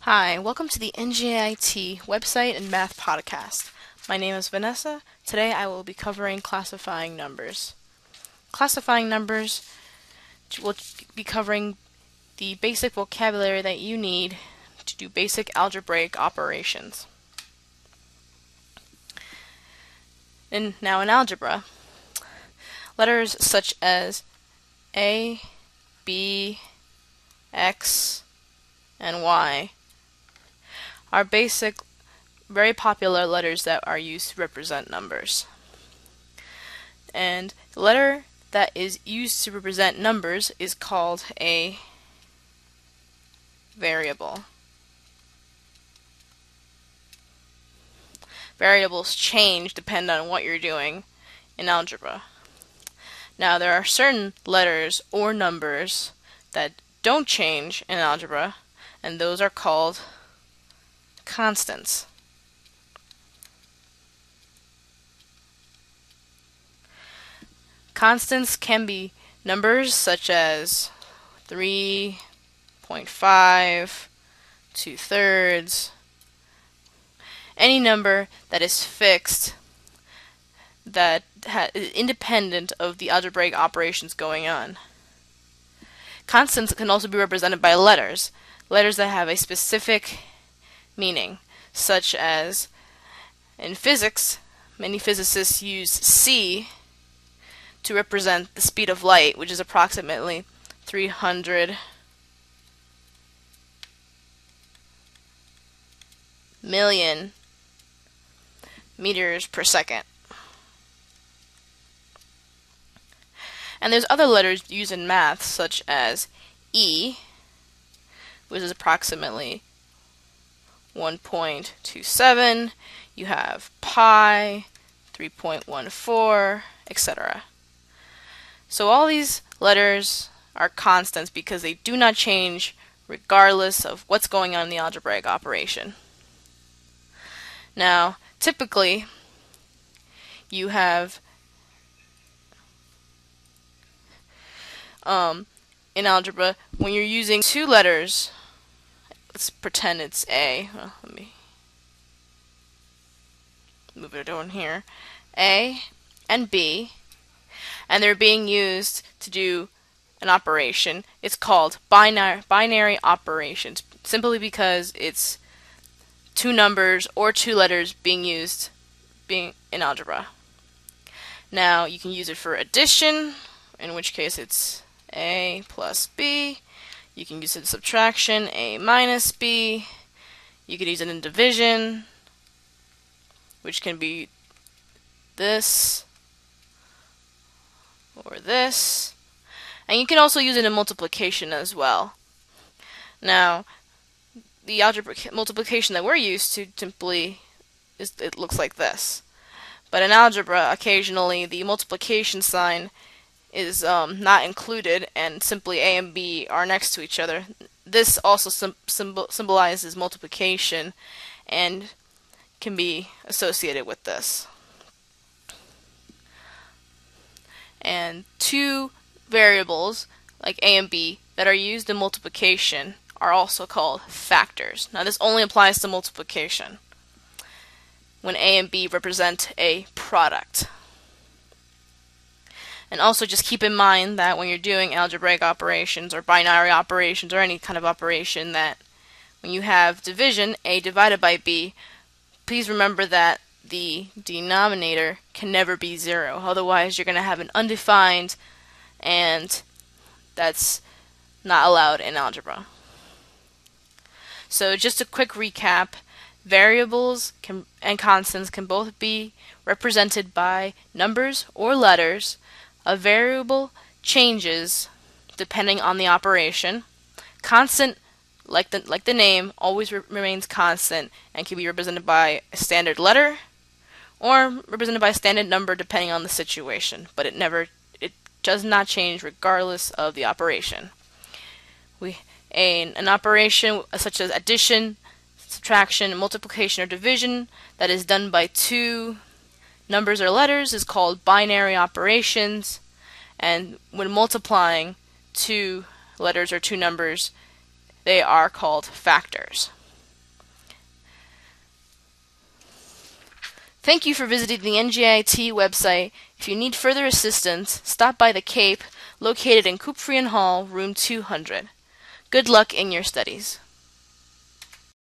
Hi, welcome to the NJIT website and math podcast. My name is Vanessa. Today I will be covering classifying numbers. Classifying numbers will be covering the basic vocabulary that you need to do basic algebraic operations. And now in algebra, letters such as A, B, X, and Y are basic, very popular letters that are used to represent numbers. And the letter that is used to represent numbers is called a variable. Variables change depending on what you're doing in algebra. Now there are certain letters or numbers that don't change in algebra, and those are called constants. Constants can be numbers such as 3.5, 2/3, any number that is fixed that is independent of the algebraic operations going on. Constants can also be represented by letters that have a specific meaning, such as in physics, many physicists use c to represent the speed of light, which is approximately 300 million meters per second. And there's other letters used in math, such as E, which is approximately 1.27. You have pi, 3.14, etc. So all these letters are constants because they do not change regardless of what's going on in the algebraic operation. Now, typically, you have in algebra, when you're using two letters, let's pretend it's A. Well, let me move it down here. A and B, and they're being used to do an operation. It's called binary operations, simply because it's two numbers or two letters being used in algebra. Now, you can use it for addition, in which case it's A plus B. You can use it in subtraction, A minus B. You could use it in division, which can be this or this. And you can also use it in multiplication as well. Now, the algebraic multiplication that we're used to simply it looks like this. But in algebra, occasionally the multiplication sign is not included, and simply A and B are next to each other. This also symbolizes multiplication and can be associated with this. And two variables, like A and B, that are used in multiplication are also called factors. Now this only applies to multiplication, when A and B represent a product. And also just keep in mind that when you're doing algebraic operations or binary operations or any kind of operation, that when you have division, A divided by B, please remember that the denominator can never be 0. Otherwise, you're going to have an undefined, and that's not allowed in algebra. So just a quick recap. Variables and constants can both be represented by numbers or letters. A variable changes depending on the operation. Constant, like the name, always remains constant and can be represented by a standard letter or represented by a standard number depending on the situation. But it does not change regardless of the operation. An operation such as addition, subtraction, multiplication, or division that is done by two numbers or letters is called binary operations, and when multiplying two letters or two numbers, they are called factors. Thank you for visiting the NGIT website. If you need further assistance, stop by the CAPE located in Kupfrian Hall, room 200. Good luck in your studies.